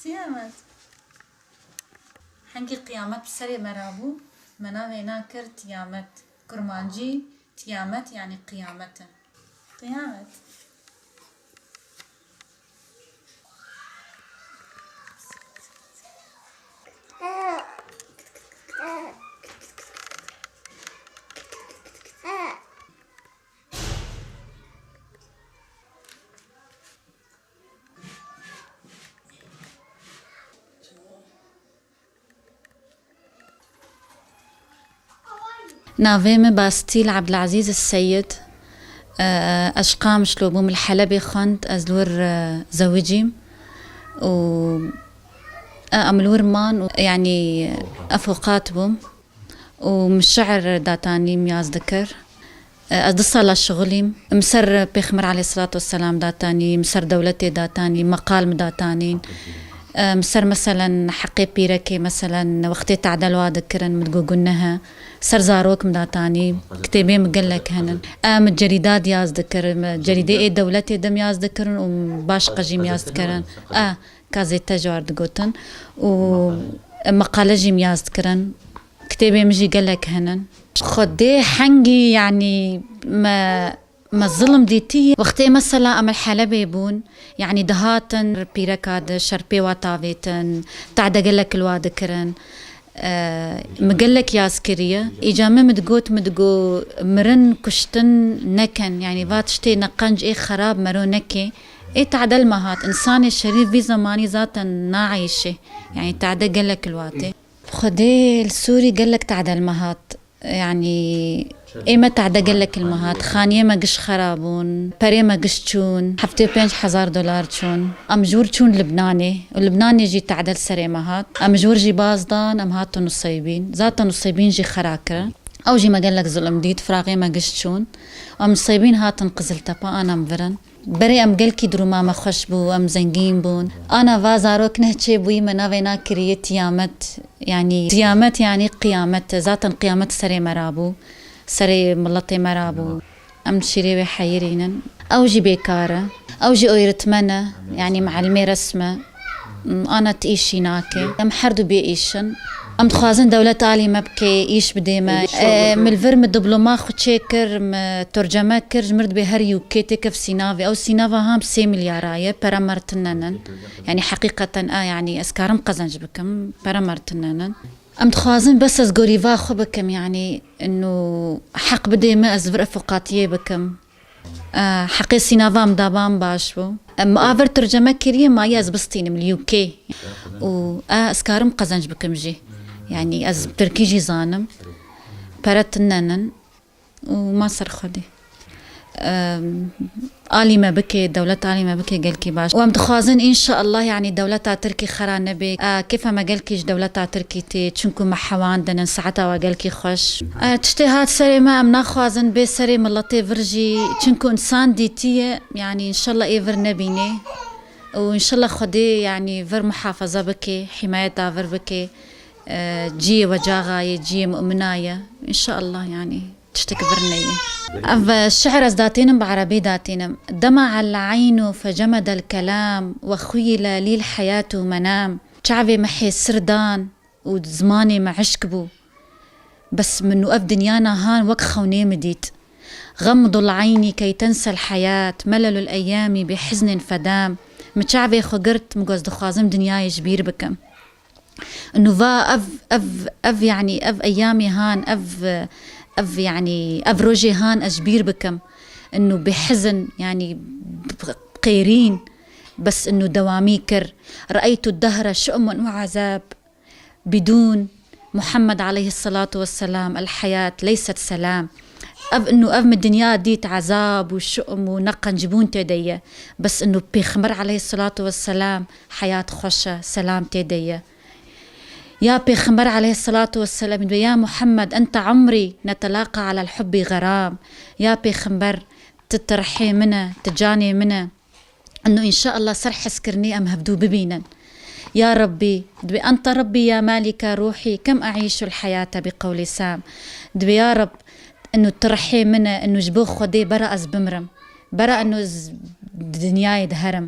تيامت حنقي قيامت بسري مرابو مناوي ناكر تيامت كرمانجي تيامت يعني قيامته قيامت نافيم باستيل عبد العزيز السيد أشقام شلوبوم الحلبي خنت أزلور زوجيم و أملور مان يعني أفوقاتبوم ومش شعر داتاني مياز ذكر أدص على شغلي مسر بيخمر عليه الصلاة والسلام داتاني مسر دولتي داتاني مقال داتانين مسر مثلا حقي بيركي مثلا وقتي تعدلوا ذكرا متقوقنها سر زاروك مداتاني كتابين مقلك هنن الجريدات ياز ذكر جريدة ايه دولتي دم ياز ذكرن وباش قجيم ياز ذكرن كازيتا جوار دقوتن ومقالة جيم ياز ذكرن كتابين مجي قلك هنن خدي حنقي يعني ما الظلم ديتي وقتي مثلا أم الحلبة يبون يعني دهاتن بيركاد شربي واتافيتن تعدا قلك الوادكرن مقلك يا سكرية إجامة مدقو مرن كشتن نكن يعني فاتشتي نقنج إيه خراب مرو نكي إيه تعدل مهات إنسان الشريف في زماني ذاتا ناعيشي يعني تعدا قلك الواتي خدي السوري قلك تعدل مهات يعني إيه ما تعدا قلك المهات خانية ما قش خرابون بري ما قش تشون حفتي $5,000 تشون أمجور تشون لبناني ولبناني جي تعدل سري مهات أمجور جي بازدان أم هاتو نصيبين ذاتا نصيبين جي خراكرة أو جي ما قلك ظلم ديد فراغي ما قش تشون أم نصيبين هاتن قزل تبا أنا مفرن بري أم قلكي درو ما خشبو أم زنقين بون أنا فازاروك نهتشي بوي منافينا كريه تيامت يعني قيامت ذاتا قيامت سري مرابو سري ملطي مرابو أم شريوي حيرينن أو جي بيكارة أو جي أويرتمنى يعني معلمي رسمة أنا تإيشي ناكي أم حردو بيئيشن أم تخوازن دولة آلي مبكي إيش بديما من الفرم الدبلوما خدشيكر ترجمة كر مرد بهر يوكي تكف سينافي أو سينافا هام 3 ملياراية برامرتننن يعني حقيقة يعني أسكارم قزنج بكم برامرتننن أم تخوازن بس از قريبا خو بكم يعني إنه حق بدي ما أزفر فقاتية بكم حقي سينافا مدابان باشبو مقابر ترجمة كريه ما ياز بستين من اليوكي و أسكارم قزنج بكم جي يعني أز تركي جي زانم برتننن وما صار خدي آلي ما بكي دولة آلي ما بكي قال كي باش وام تخوازن إن شاء الله يعني دولة تركي خران نبي كيف ما قال كيش دولة تركي تي تشنكو محوان دنا ساعتها وقال كي خوش تشتهات سري ما أم ناخوازن بي سري ملطي فرجي تشنكو إنسان ديتي يعني إن شاء الله إيفر نبيني وإن شاء الله خدي يعني فر محافظة بكي حماية فر بكي جي وجاغاية جي مؤمناية إن شاء الله يعني تشتكبرني الشعر أزداتينم بعربي داتينم دمع العين فجمد الكلام وخيل لي الحياة منام شعبي محي سردان وزماني ما عشكبو بس من وقف دنيانا هان وكخوني مديت غمض العين كي تنسى الحياة ملل الأيام بحزن فدام متشعبي خقرت مقوز دخوازم دنياي جبير بكم انه فا اف يعني اف ايامي هان اف يعني اف روجي هان اجبير بكم انه بحزن يعني قيرين بس انه دوامي كر رأيت الدهر شؤم وعذاب بدون محمد عليه الصلاة والسلام الحياة ليست سلام انه من الدنيا ديت عذاب وشؤم ونقن جبون تدية بس انه بيخمر عليه الصلاة والسلام حياة خوشة سلام تدية يا بيخمر عليه الصلاة والسلام يا محمد أنت عمري نتلاقى على الحب غرام يا بيخمر تترحي منها تجاني منها انه ان شاء الله سرح سكرني ام هبدو ببينا يا ربي دبي أنت ربي يا مالك روحي كم أعيش الحياة بقول سام دبي يا رب إنه ترحي منه إنه جبوخ خدي برا أز بمرم برا إنه دنياي دهرم